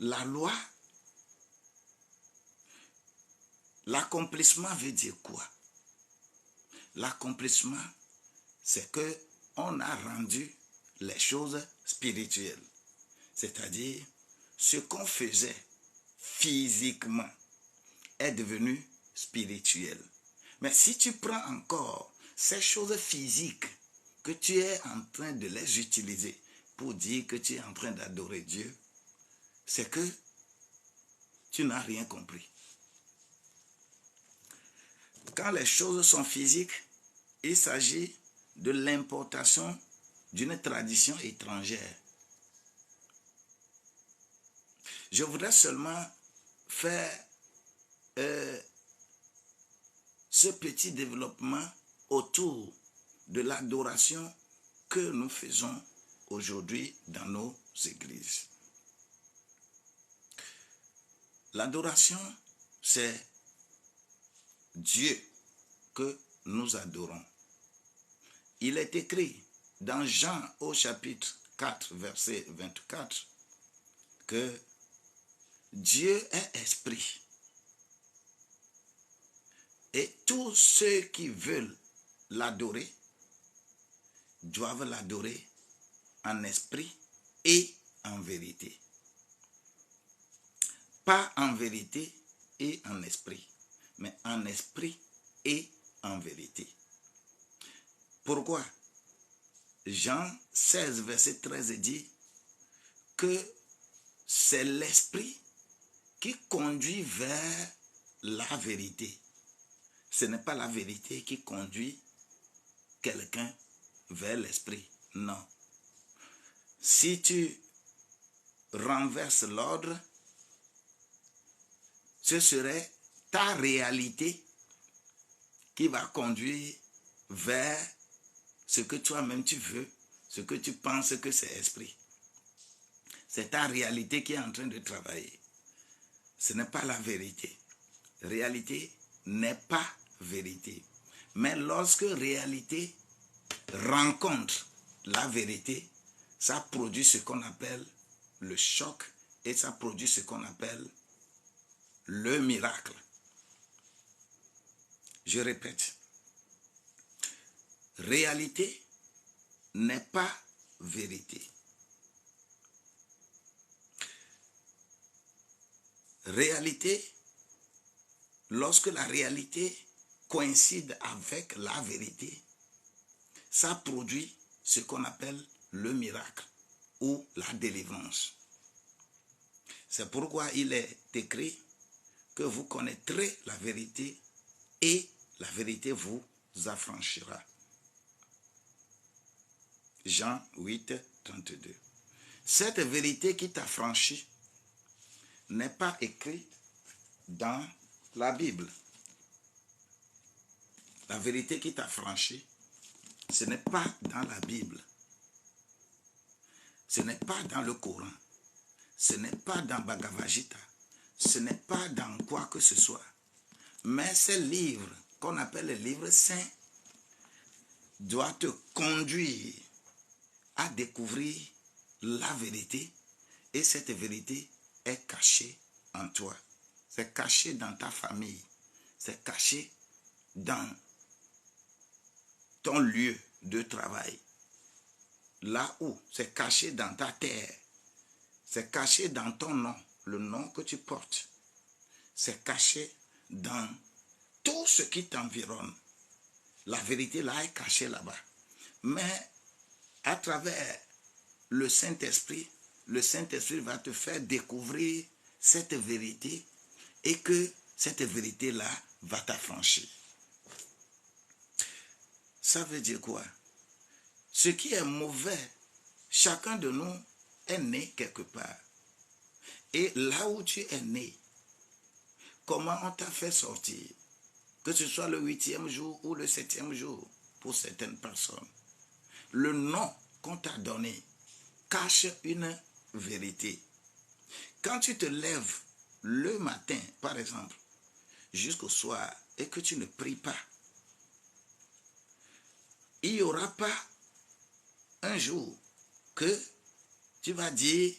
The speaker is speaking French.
la loi, l'accomplissement veut dire quoi? L'accomplissement, c'est que on a rendu les choses spirituelles. C'est-à-dire, ce qu'on faisait physiquement est devenu spirituel. Mais si tu prends encore ces choses physiques que tu es en train de les utiliser pour dire que tu es en train d'adorer Dieu, c'est que tu n'as rien compris. Quand les choses sont physiques, il s'agit de l'importation d'une tradition étrangère. Je voudrais seulement faire ce petit développement autour de l'adoration que nous faisons aujourd'hui dans nos églises. L'adoration, c'est Dieu que nous adorons. Il est écrit dans Jean au chapitre 4, verset 24, que Dieu est esprit. Et tous ceux qui veulent l'adorer doivent l'adorer en esprit et en vérité. Pas en vérité et en esprit, mais en esprit et en vérité. Pourquoi? Jean 16, verset 13 dit que c'est l'esprit qui conduit vers la vérité. Ce n'est pas la vérité qui conduit quelqu'un vers l'esprit. Non. Si tu renverses l'ordre, ce serait ta réalité qui va conduire vers ce que toi-même tu veux, ce que tu penses que c'est esprit. C'est ta réalité qui est en train de travailler. Ce n'est pas la vérité. Réalité n'est pas vérité. Mais lorsque réalité rencontre la vérité, ça produit ce qu'on appelle le choc et ça produit ce qu'on appelle le miracle. Je répète, réalité n'est pas vérité. Réalité, lorsque la réalité coïncide avec la vérité, ça produit ce qu'on appelle le miracle ou la délivrance. C'est pourquoi il est écrit que vous connaîtrez la vérité et la vérité vous affranchira. Jean 8, 32. Cette vérité qui t'affranchit n'est pas écrite dans la Bible. La vérité qui t'affranchit, ce n'est pas dans la Bible. Ce n'est pas dans le Coran. Ce n'est pas dans Bhagavad Gita. Ce n'est pas dans quoi que ce soit. Mais ces livres, qu'on appelle les livres saints, doivent te conduire à découvrir la vérité. Et cette vérité est cachée en toi. C'est caché dans ta famille. C'est caché dans ton lieu de travail. Là où c'est caché dans ta terre. C'est caché dans ton nom, le nom que tu portes. C'est caché dans tout ce qui t'environne. La vérité là est cachée là-bas. Mais à travers le Saint-Esprit va te faire découvrir cette vérité et que cette vérité-là va t'affranchir. Ça veut dire quoi? Ce qui est mauvais, chacun de nous est né quelque part. Et là où tu es né, comment on t'a fait sortir? Que ce soit le 8e jour ou le 7e jour pour certaines personnes. Le nom qu'on t'a donné cache une vérité. Quand tu te lèves le matin, par exemple, jusqu'au soir, et que tu ne pries pas, il n'y aura pas un jour que tu vas dire